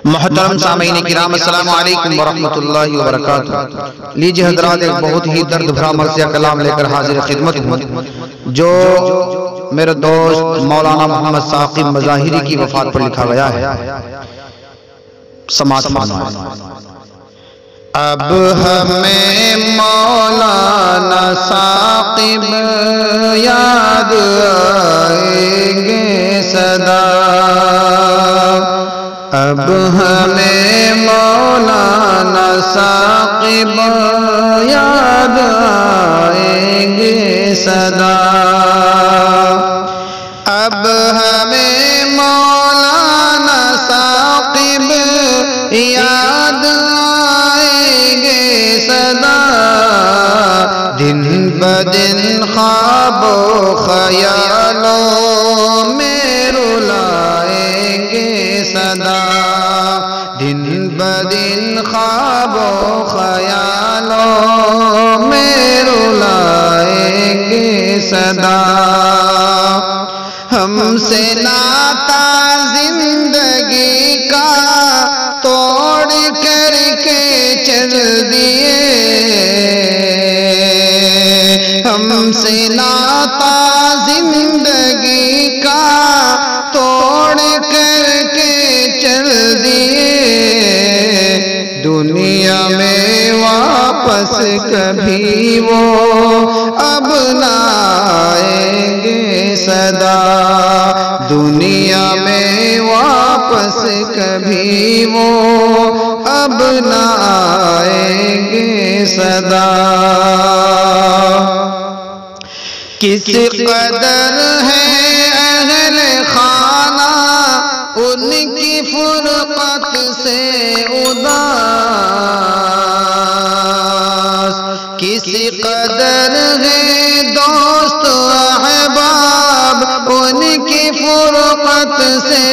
मोहतरम सामीन किराम अस्सलामु अलैकुम वरहमतुल्लाहि वबरकातुहू। लीजिए हज़रात, एक बहुत ही दर्द भरा मर्ज़िया कलाम लेकर हाजिर खिदमत हूँ, जो मेरे दोस्त मौलाना मोहम्मद साकिब मज़ाहिरी की वफ़ात पर लिखा गया है। समाअत फरमाएं। अब हमें मौलाना साकिब याद आएंगे सदा, अब हमें मौलाना साकिब याद आएंगे सदा, अब हमें मौलाना साकिब याद आएंगे सदा, दिन ब दिन ख्वाबो ख्यालों में रुलाएंगे सदा, दिन ब दिन ख्वाबो ख्यालों में रुलाएंगे सदा। हमसे नाता जिंदगी का तोड़ करके चल दिए, हमसे नाता जिंदगी का तोड़ करके चल दिए, दुनिया में वापस कभी वो अब ना आएंगे सदा, दुनिया में वापस कभी वो अब ना आएंगे सदा। किस कदर है अहले खाना उनकी फुरकत से उदास, किस कदर है दोस्त अहबाब उनकी फुरकत से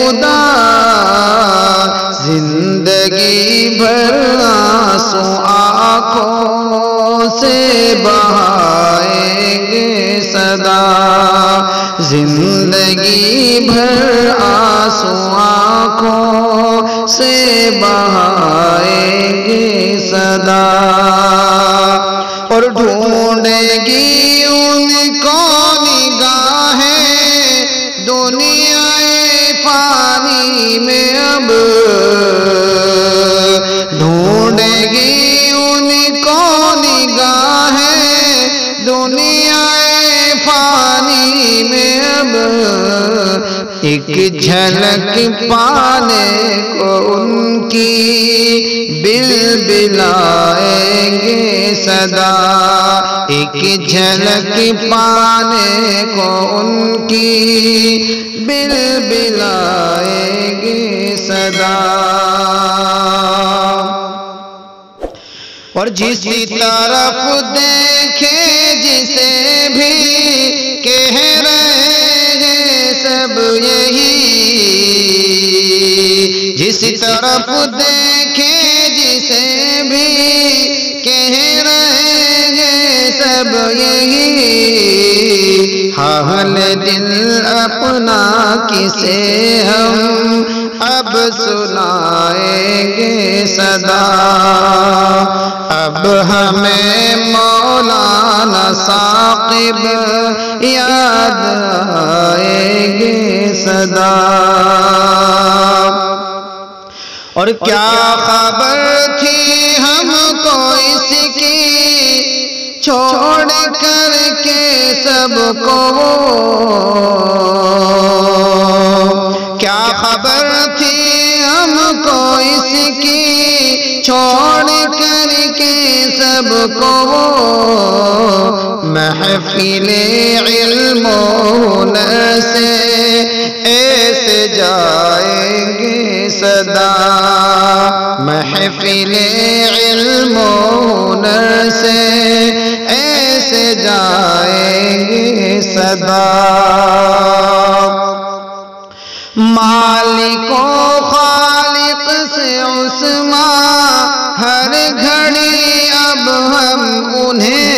उदास, जिंदगी भर आंसू आँखों से बहाएंगे सदा, जिंदगी भर आंसू आँखों से बहाएंगे सदा, और ढूंढेगी उनको निगाहें दुनियाए फानी में, अब ढूंढेगी उनको निगाहें दुनियाए फानी में, अब एक झलक पाने को उनकी बिलबिलाएंगे सदा, एक झलक पाने को उनकी बिलबिलाएंगे सदा। और जिस तरफ देखे जिसे भी कह रहे हैं सब यही, जिस तरफ देखे जिसे भी कह रहे हैं सब यही, हाल दिल अपना किसे हम अब सुनाएंगे सदा, अब हमें मौलाना साकिब याद आएंगे सदा। और क्या खबर थी हमको इसकी छोड़ करके सबको, क्या खबर थी हमको इसकी छोड़ करके सबको, महफिले इल्मो हुनर से ऐसे जाएंगे सदा, महफिले इल्मो हुनर से ऐसे जाएंगे सदा। मालिको खालिक से उस्मा हर घड़ी अब हम उन्हें,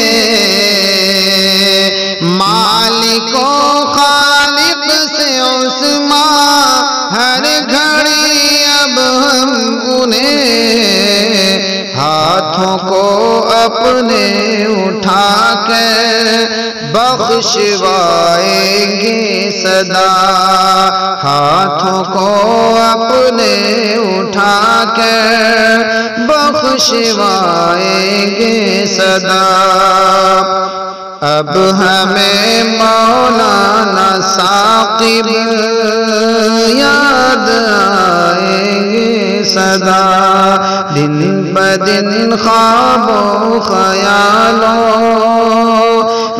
मालिको खालिक से उस्मा हर घड़ी अब बख्शवाएंगे सदा। हाथों को अपने उठा कर बख्शवाएंगे सदा। अब हमें मौलाना साकिब याद आएंगे सदा। दिन ब दिन ख्वाबों ख्यालों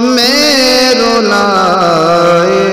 में रुलाए